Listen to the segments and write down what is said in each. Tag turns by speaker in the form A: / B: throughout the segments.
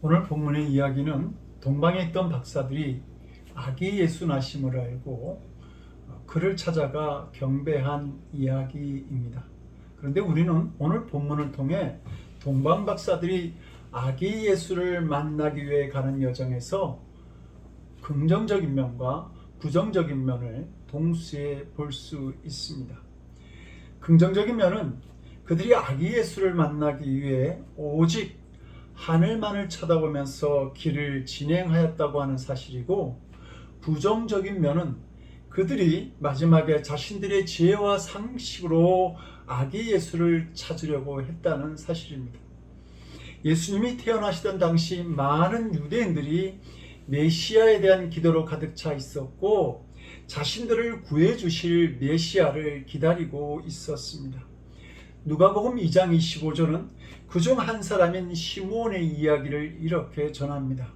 A: 오늘 본문의 이야기는 동방에 있던 박사들이 아기 예수 나심을 알고 그를 찾아가 경배한 이야기입니다. 그런데 우리는 오늘 본문을 통해 동방 박사들이 아기 예수를 만나기 위해 가는 여정에서 긍정적인 면과 부정적인 면을 동시에 볼 수 있습니다. 긍정적인 면은 그들이 아기 예수를 만나기 위해 오직 하늘만을 쳐다보면서 길을 진행하였다고 하는 사실이고, 부정적인 면은 그들이 마지막에 자신들의 지혜와 상식으로 아기 예수를 찾으려고 했다는 사실입니다. 예수님이 태어나시던 당시 많은 유대인들이 메시아에 대한 기도로 가득 차 있었고, 자신들을 구해 주실 메시아를 기다리고 있었습니다. 누가복음 2장 25절은 그중 한 사람인 시몬의 이야기를 이렇게 전합니다.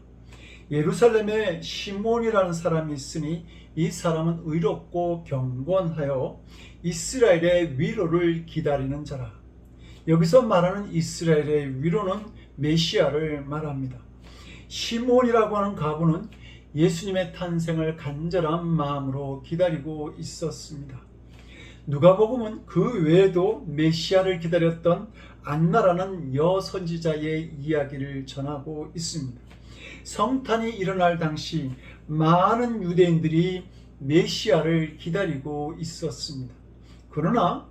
A: 예루살렘에 시몬이라는 사람이 있으니 이 사람은 의롭고 경건하여 이스라엘의 위로를 기다리는 자라. 여기서 말하는 이스라엘의 위로는 메시아를 말합니다. 시몬이라고 하는 가부는 예수님의 탄생을 간절한 마음으로 기다리고 있었습니다. 누가복음은 그 외에도 메시아를 기다렸던 안나라는 여선지자의 이야기를 전하고 있습니다. 성탄이 일어날 당시 많은 유대인들이 메시아를 기다리고 있었습니다. 그러나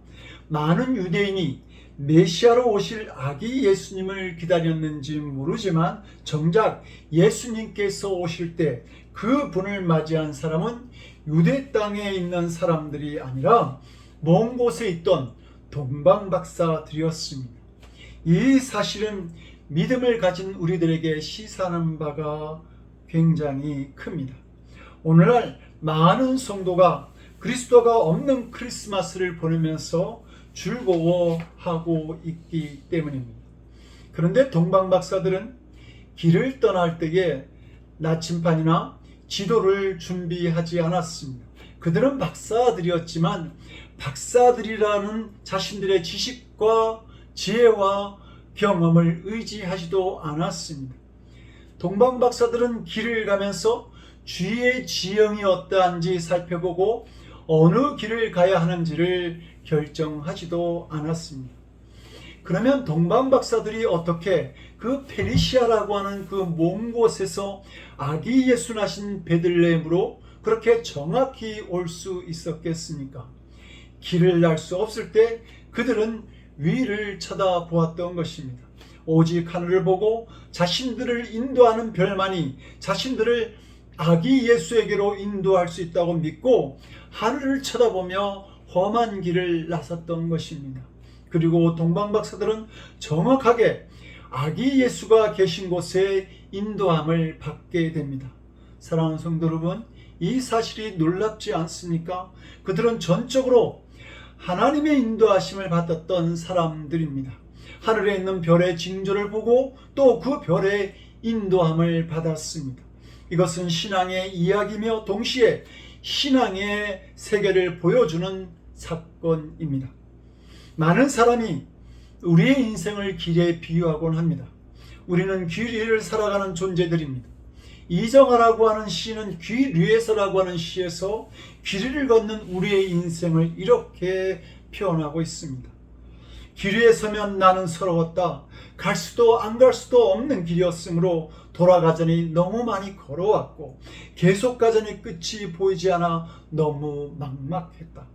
A: 많은 유대인이 메시아로 오실 아기 예수님을 기다렸는지 모르지만 정작 예수님께서 오실 때 그 분을 맞이한 사람은 유대 땅에 있는 사람들이 아니라 먼 곳에 있던 동방 박사들이었습니다. 이 사실은 믿음을 가진 우리들에게 시사하는 바가 굉장히 큽니다. 오늘날 많은 성도가 그리스도가 없는 크리스마스를 보내면서 즐거워하고 있기 때문입니다. 그런데 동방 박사들은 길을 떠날 때에 나침반이나 지도를 준비하지 않았습니다. 그들은 박사들이었지만 박사들이라는 자신들의 지식과 지혜와 경험을 의지하지도 않았습니다. 동방 박사들은 길을 가면서 주위의 지형이 어떠한지 살펴보고 어느 길을 가야 하는지를 결정하지도 않았습니다. 그러면 동방 박사들이 어떻게 그 페니시아라고 하는 그 먼 곳에서 아기 예수 나신 베들레헴으로 그렇게 정확히 올 수 있었겠습니까? 길을 알 수 없을 때 그들은 위를 쳐다보았던 것입니다. 오직 하늘을 보고 자신들을 인도하는 별만이 자신들을 아기 예수에게로 인도할 수 있다고 믿고 하늘을 쳐다보며 험한 길을 나섰던 것입니다. 그리고 동방 박사들은 정확하게 아기 예수가 계신 곳에 인도함을 받게 됩니다. 사랑하는 성도 여러분, 이 사실이 놀랍지 않습니까? 그들은 전적으로 하나님의 인도하심을 받았던 사람들입니다. 하늘에 있는 별의 징조를 보고 또 그 별의 인도함을 받았습니다. 이것은 신앙의 이야기며 동시에 신앙의 세계를 보여주는 사건입니다. 많은 사람이 우리의 인생을 길에 비유하곤 합니다. 우리는 길 위를 살아가는 존재들입니다. 이정아라고 하는 시인은 길 위에서라고 하는 시에서 길 위를 걷는 우리의 인생을 이렇게 표현하고 있습니다. 길 위에 서면 나는 서러웠다. 갈 수도 안 갈 수도 없는 길이었으므로 돌아가자니 너무 많이 걸어왔고 계속 가자니 끝이 보이지 않아 너무 막막했다.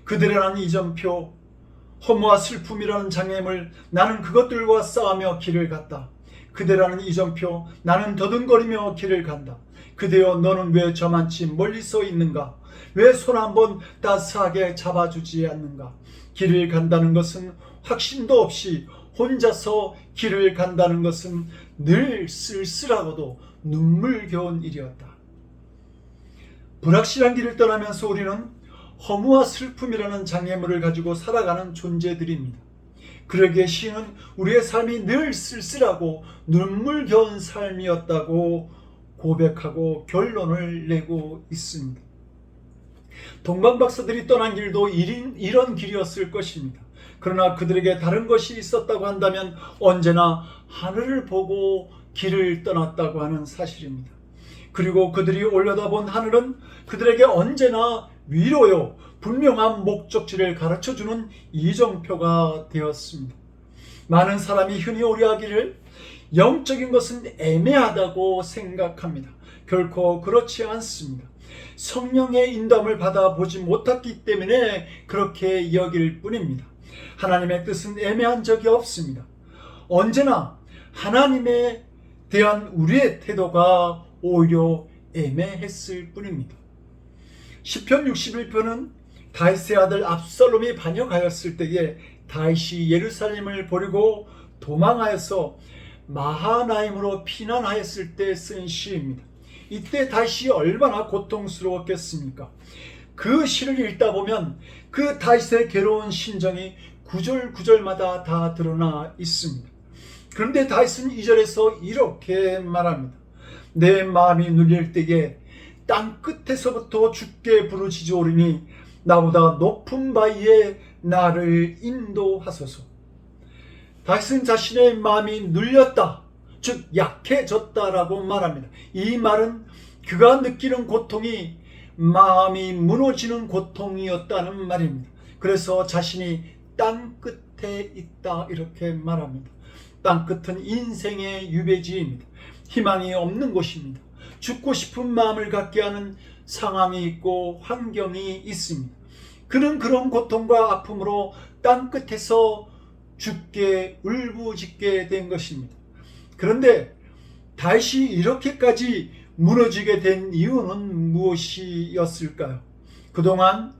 A: 그들이라는 이정표, 허무와 슬픔이라는 장애물, 나는 그것들과 싸우며 길을 갔다. 그대라는 이정표, 나는 더듬거리며 길을 간다. 그대여, 너는 왜 저만치 멀리서 있는가? 왜 손 한번 따스하게 잡아주지 않는가? 길을 간다는 것은 확신도 없이 혼자서 길을 간다는 것은 늘 쓸쓸하고도 눈물겨운 일이었다. 불확실한 길을 떠나면서 우리는 허무와 슬픔이라는 장애물을 가지고 살아가는 존재들입니다. 그러기에 시인은 우리의 삶이 늘 쓸쓸하고 눈물겨운 삶이었다고 고백하고 결론을 내고 있습니다. 동방 박사들이 떠난 길도 이런 길이었을 것입니다. 그러나 그들에게 다른 것이 있었다고 한다면 언제나 하늘을 보고 길을 떠났다고 하는 사실입니다. 그리고 그들이 올려다본 하늘은 그들에게 언제나 위로요, 분명한 목적지를 가르쳐주는 이정표가 되었습니다. 많은 사람이 흔히 오해하기를 영적인 것은 애매하다고 생각합니다. 결코 그렇지 않습니다. 성령의 인도함을 받아보지 못했기 때문에 그렇게 여길 뿐입니다. 하나님의 뜻은 애매한 적이 없습니다. 언제나 하나님에 대한 우리의 태도가 오히려 애매했을 뿐입니다. 시편 61편은 다윗의 아들 압살롬이 반역하였을 때에 다윗이 예루살렘을 버리고 도망하여서 마하나임으로 피난하였을 때 쓴 시입니다. 이때 다윗이 얼마나 고통스러웠겠습니까? 그 시를 읽다 보면 그 다윗의 괴로운 심정이 구절 구절마다 다 드러나 있습니다. 그런데 다윗은 2절에서 이렇게 말합니다. 내 마음이 눌릴 때에 땅 끝에서부터 주께 부르짖으오리니 나보다 높은 바위에 나를 인도하소서. 다윗은 자신의 마음이 눌렸다, 즉 약해졌다라고 말합니다. 이 말은 그가 느끼는 고통이 마음이 무너지는 고통이었다는 말입니다. 그래서 자신이 땅 끝에 있다 이렇게 말합니다. 땅 끝은 인생의 유배지입니다. 희망이 없는 곳입니다. 죽고 싶은 마음을 갖게 하는 상황이 있고 환경이 있습니다. 그는 그런 고통과 아픔으로 땅 끝에서 죽게 울부짖게 된 것입니다. 그런데 다윗이 이렇게까지 무너지게 된 이유는 무엇이었을까요? 그동안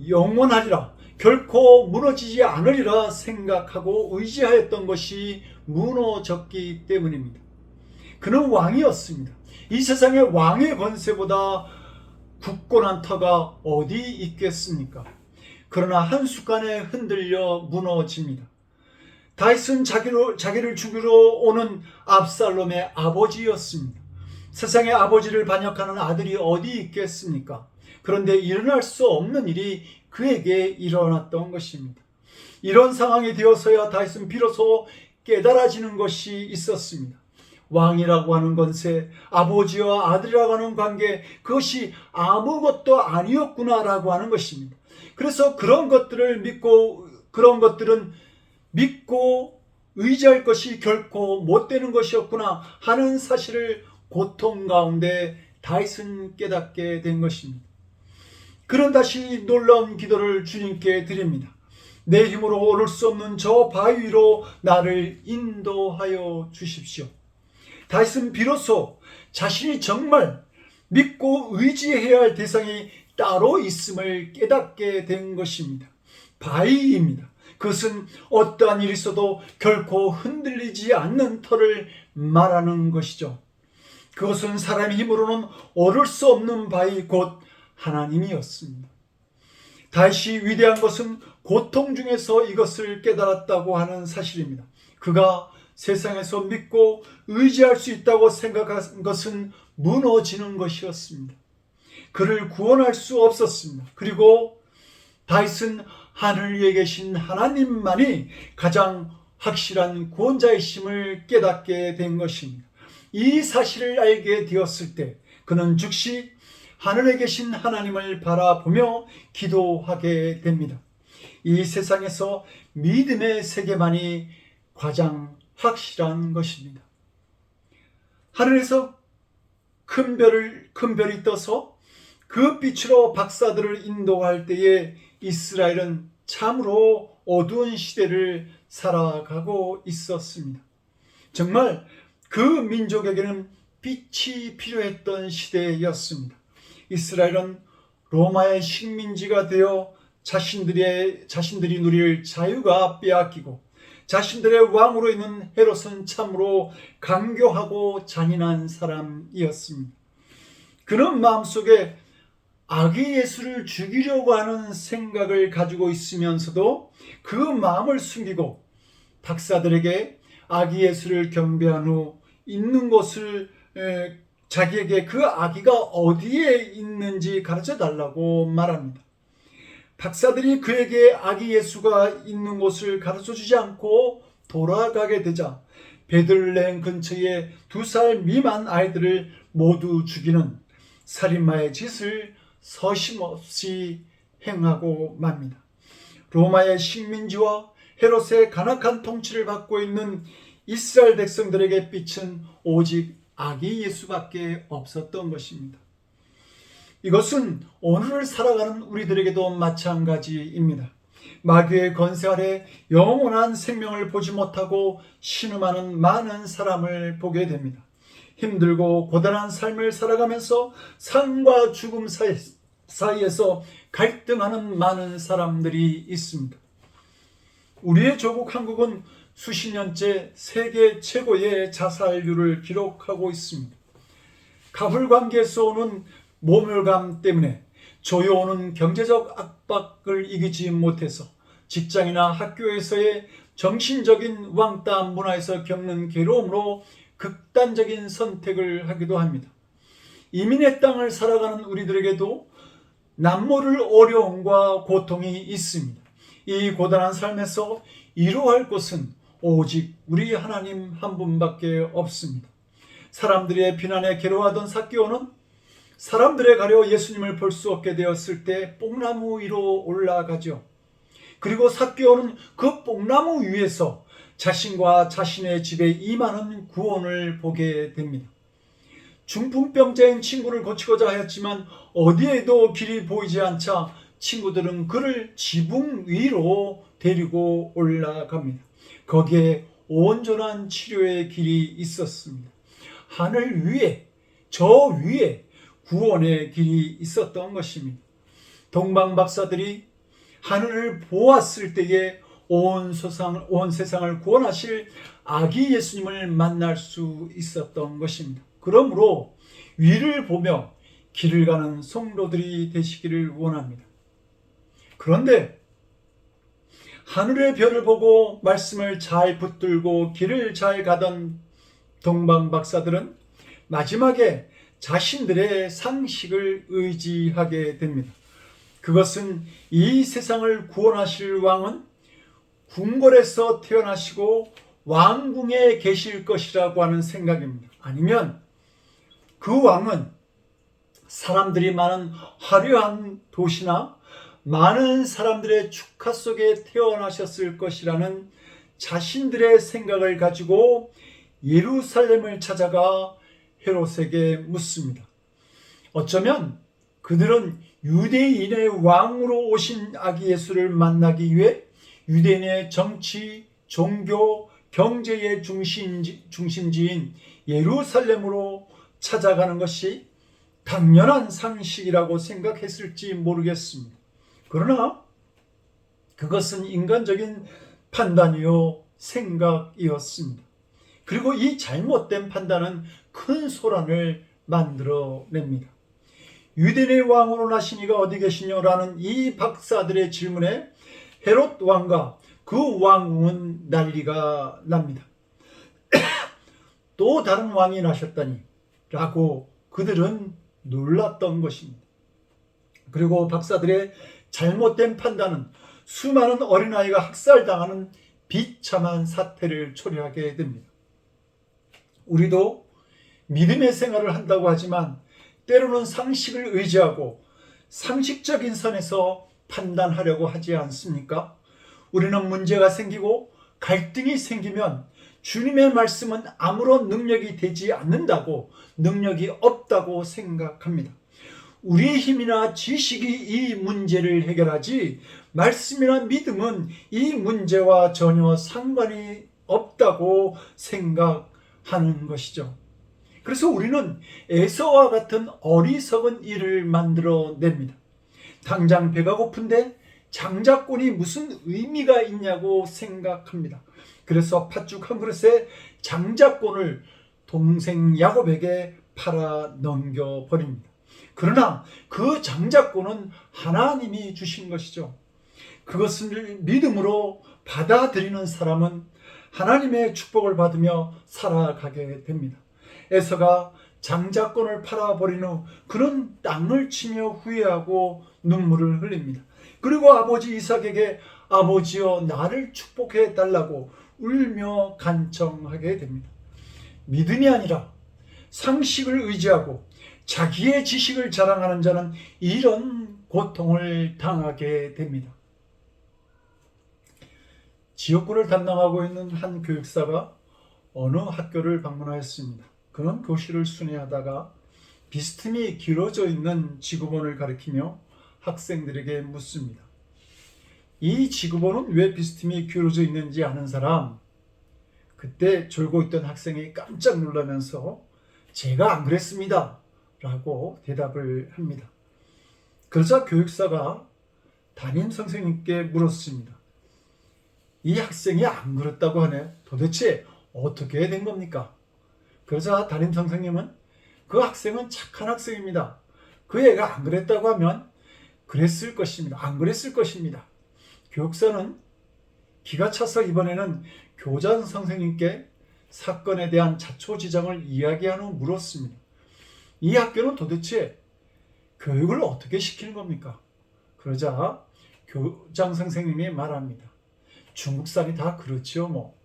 A: 영원하리라, 결코 무너지지 않으리라 생각하고 의지하였던 것이 무너졌기 때문입니다. 그는 왕이었습니다. 이 세상의 왕의 권세보다 굳건한 터가 어디 있겠습니까? 그러나 한순간에 흔들려 무너집니다. 다윗은 자기를 죽이러 오는 압살롬의 아버지였습니다. 세상의 아버지를 반역하는 아들이 어디 있겠습니까? 그런데 일어날 수 없는 일이 그에게 일어났던 것입니다. 이런 상황이 되어서야 다윗은 비로소 깨달아지는 것이 있었습니다. 왕이라고 하는 권세, 아버지와 아들이라고 하는 관계, 그것이 아무것도 아니었구나라고 하는 것입니다. 그래서 그런 것들은 믿고 의지할 것이 결코 못 되는 것이었구나 하는 사실을 고통 가운데 다윗은 깨닫게 된 것입니다. 그는 다시 놀라운 기도를 주님께 드립니다. 내 힘으로 오를 수 없는 저 바위 위로 나를 인도하여 주십시오. 다윗은 비로소 자신이 정말 믿고 의지해야 할 대상이 따로 있음을 깨닫게 된 것입니다. 바위입니다. 그것은 어떠한 일이 있어도 결코 흔들리지 않는 터를 말하는 것이죠. 그것은 사람의 힘으로는 오를 수 없는 바위 곧 하나님이었습니다. 다윗이 위대한 것은 고통 중에서 이것을 깨달았다고 하는 사실입니다. 그가 세상에서 믿고 의지할 수 있다고 생각한 것은 무너지는 것이었습니다. 그를 구원할 수 없었습니다. 그리고 다윗은 하늘 위에 계신 하나님만이 가장 확실한 구원자이심을 깨닫게 된 것입니다. 이 사실을 알게 되었을 때 그는 즉시 하늘에 계신 하나님을 바라보며 기도하게 됩니다. 이 세상에서 믿음의 세계만이 가장 확실한 것입니다. 하늘에서 큰 별이 떠서 그 빛으로 박사들을 인도할 때에 이스라엘은 참으로 어두운 시대를 살아가고 있었습니다. 정말 그 민족에게는 빛이 필요했던 시대였습니다. 이스라엘은 로마의 식민지가 되어 자신들이 누릴 자유가 빼앗기고 자신들의 왕으로 있는 헤롯은 참으로 간교하고 잔인한 사람이었습니다. 그는 마음속에 아기 예수를 죽이려고 하는 생각을 가지고 있으면서도 그 마음을 숨기고 박사들에게 아기 예수를 경배한 후 있는 곳을 자기에게 그 아기가 어디에 있는지 가르쳐 달라고 말합니다. 박사들이 그에게 아기 예수가 있는 곳을 가르쳐 주지 않고 돌아가게 되자 베들레헴 근처에 2살 미만 아이들을 모두 죽이는 살인마의 짓을 서심없이 행하고 맙니다. 로마의 식민지와 헤롯의 간악한 통치를 받고 있는 이스라엘 백성들에게 빛은 오직 아기 예수밖에 없었던 것입니다. 이것은 오늘을 살아가는 우리들에게도 마찬가지입니다. 마귀의 권세 아래 영원한 생명을 보지 못하고 신음하는 많은 사람을 보게 됩니다. 힘들고 고단한 삶을 살아가면서 삶과 죽음 사이에서 갈등하는 많은 사람들이 있습니다. 우리의 조국 한국은 수십 년째 세계 최고의 자살률을 기록하고 있습니다. 가불관계에서 오는 모멸감 때문에 조여오는 경제적 압박을 이기지 못해서 직장이나 학교에서의 정신적인 왕따 문화에서 겪는 괴로움으로 극단적인 선택을 하기도 합니다. 이민의 땅을 살아가는 우리들에게도 남모를 어려움과 고통이 있습니다. 이 고단한 삶에서 이루어할 것은 오직 우리 하나님 한 분밖에 없습니다. 사람들의 비난에 괴로워하던 삭개오는 사람들에 가려 예수님을 볼 수 없게 되었을 때 뽕나무 위로 올라가죠. 그리고 삭개오는 그 뽕나무 위에서 자신과 자신의 집에 임하는 구원을 보게 됩니다. 중풍병자인 친구를 고치고자 하였지만 어디에도 길이 보이지 않자 친구들은 그를 지붕 위로 데리고 올라갑니다. 거기에 온전한 치료의 길이 있었습니다. 하늘 위에, 저 위에 구원의 길이 있었던 것입니다. 동방 박사들이 하늘을 보았을 때에 온 세상을 구원하실 아기 예수님을 만날 수 있었던 것입니다. 그러므로 위를 보며 길을 가는 성도들이 되시기를 원합니다. 그런데 하늘의 별을 보고 말씀을 잘 붙들고 길을 잘 가던 동방 박사들은 마지막에 자신들의 상식을 의지하게 됩니다. 그것은 이 세상을 구원하실 왕은 궁궐에서 태어나시고 왕궁에 계실 것이라고 하는 생각입니다. 아니면 그 왕은 사람들이 많은 화려한 도시나 많은 사람들의 축하 속에 태어나셨을 것이라는 자신들의 생각을 가지고 예루살렘을 찾아가 헤롯에게 묻습니다. 어쩌면 그들은 유대인의 왕으로 오신 아기 예수를 만나기 위해 유대인의 정치, 종교, 경제의 중심지인 예루살렘으로 찾아가는 것이 당연한 상식이라고 생각했을지 모르겠습니다. 그러나 그것은 인간적인 판단이요 생각이었습니다. 그리고 이 잘못된 판단은 큰 소란을 만들어냅니다. 유대인의 왕으로 나신 이가 어디 계시냐라는 이 박사들의 질문에 헤롯 왕과 그 왕궁은 난리가 납니다. 또 다른 왕이 나셨다니 라고 그들은 놀랐던 것입니다. 그리고 박사들의 잘못된 판단은 수많은 어린아이가 학살당하는 비참한 사태를 초래하게 됩니다. 우리도 믿음의 생활을 한다고 하지만 때로는 상식을 의지하고 상식적인 선에서 판단하려고 하지 않습니까? 우리는 문제가 생기고 갈등이 생기면 주님의 말씀은 아무런 능력이 되지 않는다고, 능력이 없다고 생각합니다. 우리의 힘이나 지식이 이 문제를 해결하지 말씀이나 믿음은 이 문제와 전혀 상관이 없다고 생각하는 것이죠. 그래서 우리는 에서와 같은 어리석은 일을 만들어냅니다. 당장 배가 고픈데 장자권이 무슨 의미가 있냐고 생각합니다. 그래서 팥죽 한 그릇에 장자권을 동생 야곱에게 팔아 넘겨버립니다. 그러나 그 장자권은 하나님이 주신 것이죠. 그것을 믿음으로 받아들이는 사람은 하나님의 축복을 받으며 살아가게 됩니다. 에서가 장자권을 팔아버린 후 그는 땅을 치며 후회하고 눈물을 흘립니다. 그리고 아버지 이삭에게 아버지여 나를 축복해 달라고 울며 간청하게 됩니다. 믿음이 아니라 상식을 의지하고 자기의 지식을 자랑하는 자는 이런 고통을 당하게 됩니다. 지역구를 담당하고 있는 한 교육사가 어느 학교를 방문하였습니다. 그는 교실을 순회하다가 비스듬히 길어져 있는 지구본을 가리키며 학생들에게 묻습니다. 이 지구본은 왜 비스듬히 길어져 있는지 아는 사람? 그때 졸고 있던 학생이 깜짝 놀라면서 제가 안 그랬습니다 라고 대답을 합니다. 그러자 교육사가 담임 선생님께 물었습니다. 이 학생이 안 그랬다고 하네. 도대체 어떻게 된 겁니까? 그러자 담임 선생님은 그 학생은 착한 학생입니다. 그 애가 안 그랬다고 하면 그랬을 것입니다. 안 그랬을 것입니다. 교육사는 기가 차서 이번에는 교장 선생님께 사건에 대한 자초지종을 이야기한 후 물었습니다. 이 학교는 도대체 교육을 어떻게 시키는 겁니까? 그러자 교장 선생님이 말합니다. 중국산이 다 그렇지요 뭐.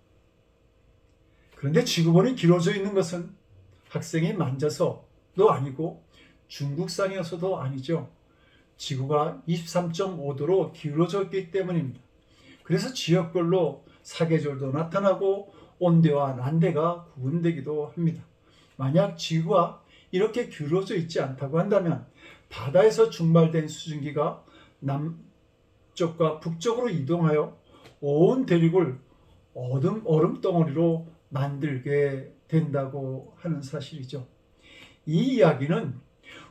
A: 그런데 지구본이 길어져 있는 것은 학생이 만져서도 아니고 중국산이어서도 아니죠. 지구가 23.5도로 기울어졌기 때문입니다. 그래서 지역별로 사계절도 나타나고 온대와 난대가 구분되기도 합니다. 만약 지구가 이렇게 기울어져 있지 않다고 한다면 바다에서 증발된 수증기가 남쪽과 북쪽으로 이동하여 온 대륙을 얼음 덩어리로 만들게 된다고 하는 사실이죠. 이 이야기는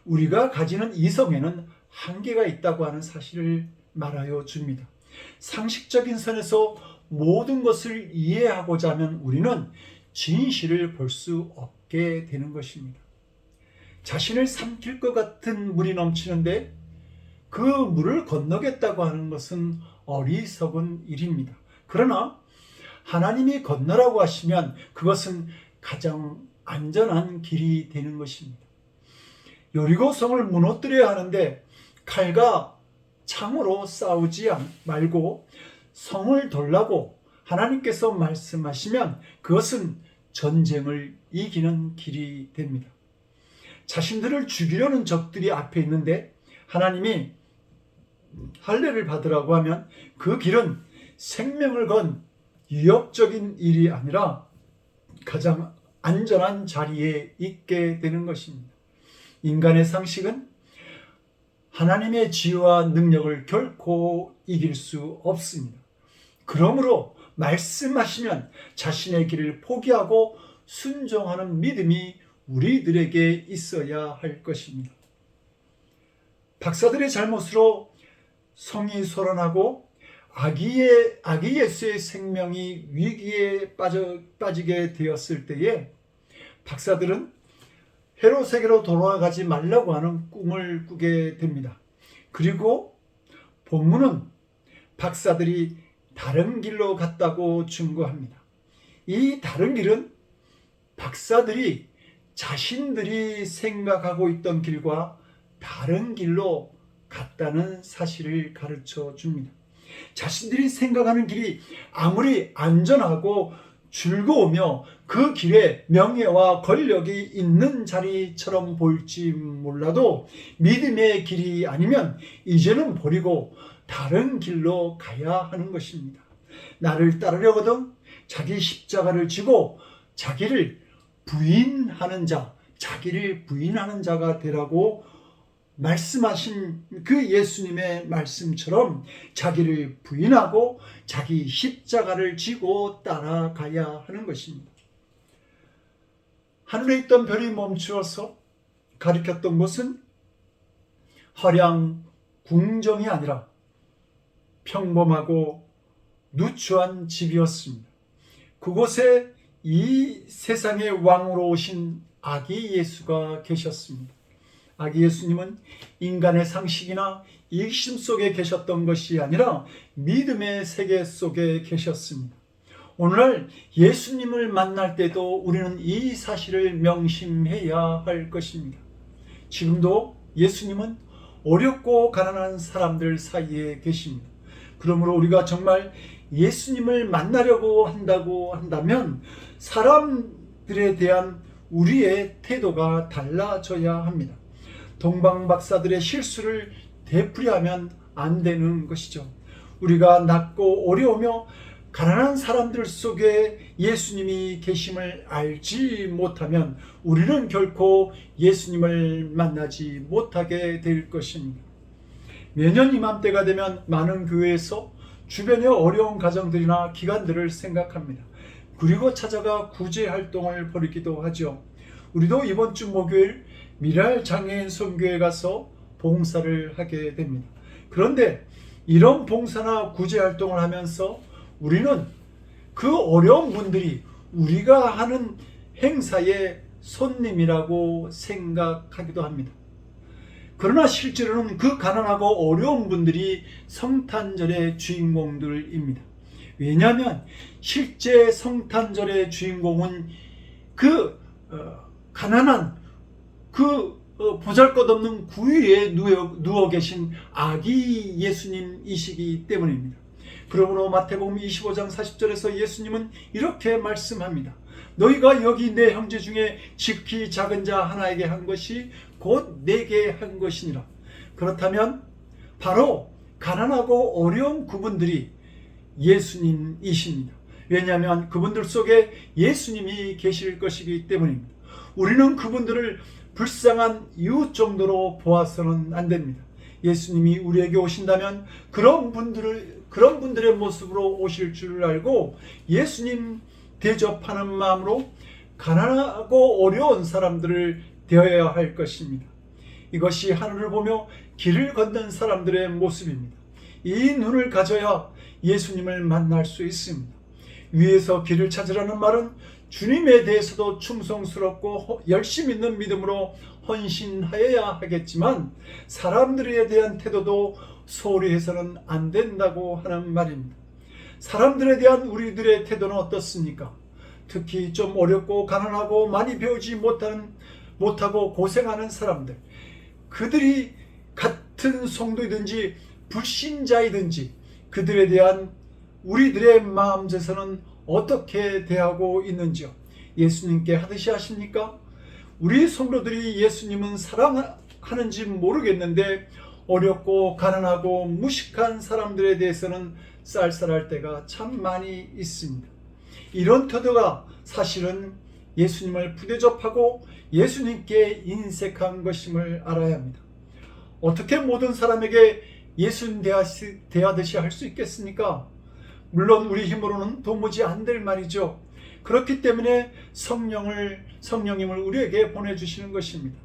A: 우리가 가지는 이성에는 한계가 있다고 하는 사실을 말하여 줍니다. 상식적인 선에서 모든 것을 이해하고자 하면 우리는 진실을 볼 수 없게 되는 것입니다. 자신을 삼킬 것 같은 물이 넘치는데 그 물을 건너겠다고 하는 것은 어리석은 일입니다. 그러나 하나님이 건너라고 하시면 그것은 가장 안전한 길이 되는 것입니다. 여리고성을 무너뜨려야 하는데 칼과 창으로 싸우지 말고 성을 돌라고 하나님께서 말씀하시면 그것은 전쟁을 이기는 길이 됩니다. 자신들을 죽이려는 적들이 앞에 있는데 하나님이 할례를 받으라고 하면 그 길은 생명을 건 위협적인 일이 아니라 가장 안전한 자리에 있게 되는 것입니다. 인간의 상식은 하나님의 지혜와 능력을 결코 이길 수 없습니다. 그러므로 말씀하시면 자신의 길을 포기하고 순종하는 믿음이 우리들에게 있어야 할 것입니다. 박사들의 잘못으로 성이 소란하고 아기 예수의 생명이 위기에 빠지게 되었을 때에 박사들은 헤롯에게로 돌아가지 말라고 하는 꿈을 꾸게 됩니다. 그리고 본문은 박사들이 다른 길로 갔다고 증거합니다. 이 다른 길은 박사들이 자신들이 생각하고 있던 길과 다른 길로 갔다는 사실을 가르쳐 줍니다. 자신들이 생각하는 길이 아무리 안전하고 즐거우며 그 길에 명예와 권력이 있는 자리처럼 보일지 몰라도 믿음의 길이 아니면 이제는 버리고 다른 길로 가야 하는 것입니다. 나를 따르려거든 자기 십자가를 지고 자기를 부인하는 자가 되라고 말씀하신 그 예수님의 말씀처럼 자기를 부인하고 자기 십자가를 지고 따라가야 하는 것입니다. 하늘에 있던 별이 멈추어서 가리켰던 곳은 화려한 궁정이 아니라 평범하고 누추한 집이었습니다. 그곳에 이 세상의 왕으로 오신 아기 예수가 계셨습니다. 아기 예수님은 인간의 상식이나 이익심 속에 계셨던 것이 아니라 믿음의 세계 속에 계셨습니다. 오늘날 예수님을 만날 때도 우리는 이 사실을 명심해야 할 것입니다. 지금도 예수님은 어렵고 가난한 사람들 사이에 계십니다. 그러므로 우리가 정말 예수님을 만나려고 한다고 한다면 사람들에 대한 우리의 태도가 달라져야 합니다. 동방박사들의 실수를 되풀이하면 안 되는 것이죠. 우리가 낮고 어려우며 가난한 사람들 속에 예수님이 계심을 알지 못하면 우리는 결코 예수님을 만나지 못하게 될 것입니다. 매년 이맘때가 되면 많은 교회에서 주변의 어려운 가정들이나 기관들을 생각합니다. 그리고 찾아가 구제 활동을 벌이기도 하죠. 우리도 이번 주 목요일 미랄 장애인 선교에 가서 봉사를 하게 됩니다. 그런데 이런 봉사나 구제 활동을 하면서 우리는 그 어려운 분들이 우리가 하는 행사의 손님이라고 생각하기도 합니다. 그러나 실제로는 그 가난하고 어려운 분들이 성탄절의 주인공들입니다. 왜냐하면 실제 성탄절의 주인공은 그 가난한 그 보잘것없는 구유에 누워 계신 아기 예수님이시기 때문입니다. 그러므로 마태복음 25장 40절에서 예수님은 이렇게 말씀합니다. 너희가 여기 내 형제 중에 지극히 작은 자 하나에게 한 것이 곧 내게 한 것이니라. 그렇다면 바로 가난하고 어려운 그분들이 예수님이십니다. 왜냐하면 그분들 속에 예수님이 계실 것이기 때문입니다. 우리는 그분들을 불쌍한 이웃 정도로 보아서는 안 됩니다. 예수님이 우리에게 오신다면 그런 분들의 모습으로 오실 줄 알고 예수님 대접하는 마음으로 가난하고 어려운 사람들을 대해야 할 것입니다. 이것이 하늘을 보며 길을 걷는 사람들의 모습입니다. 이 눈을 가져야 예수님을 만날 수 있습니다. 위에서 길을 찾으라는 말은 주님에 대해서도 충성스럽고 열심 있는 믿음으로 헌신하여야 하겠지만 사람들에 대한 태도도 소홀히 해서는 안 된다고 하는 말입니다. 사람들에 대한 우리들의 태도는 어떻습니까? 특히 좀 어렵고 가난하고 많이 배우지 못하고 고생하는 사람들, 그들이 같은 성도이든지 불신자이든지 그들에 대한 우리들의 마음에서는 어떻게 대하고 있는지요? 예수님께 하듯이 하십니까? 우리 성도들이 예수님은 사랑하는지 모르겠는데 어렵고 가난하고 무식한 사람들에 대해서는 쌀쌀할 때가 참 많이 있습니다. 이런 태도가 사실은 예수님을 부대접하고 예수님께 인색한 것임을 알아야 합니다. 어떻게 모든 사람에게 예수님 대하듯이 할 수 있겠습니까? 물론 우리 힘으로는 도무지 안 될 말이죠. 그렇기 때문에 성령님을 우리에게 보내주시는 것입니다.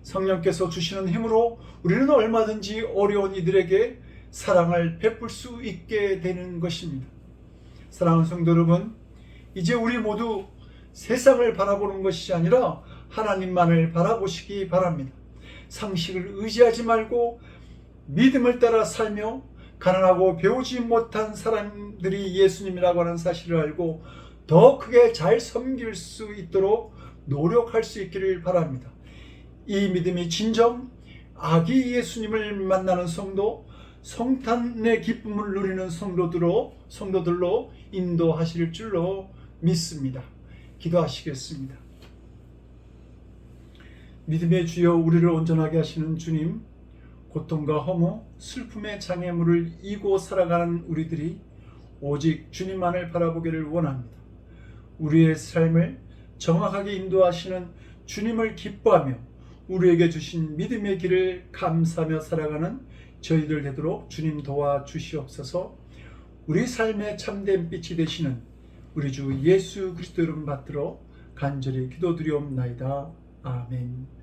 A: 성령께서 주시는 힘으로 우리는 얼마든지 어려운 이들에게 사랑을 베풀 수 있게 되는 것입니다. 사랑하는 성도 여러분, 이제 우리 모두 세상을 바라보는 것이 아니라 하나님만을 바라보시기 바랍니다. 상식을 의지하지 말고 믿음을 따라 살며 가난하고 배우지 못한 사람들이 예수님이라고 하는 사실을 알고 더 크게 잘 섬길 수 있도록 노력할 수 있기를 바랍니다. 이 믿음이 진정 아기 예수님을 만나는 성도, 성탄의 기쁨을 누리는 성도들로 인도하실 줄로 믿습니다. 기도하시겠습니다. 믿음의 주여, 우리를 온전하게 하시는 주님, 고통과 허무, 슬픔의 장애물을 이고 살아가는 우리들이 오직 주님만을 바라보기를 원합니다. 우리의 삶을 정확하게 인도하시는 주님을 기뻐하며 우리에게 주신 믿음의 길을 감사하며 살아가는 저희들 되도록 주님 도와주시옵소서. 우리 삶의 참된 빛이 되시는 우리 주 예수 그리스도 이름 받들어 간절히 기도드리옵나이다. 아멘.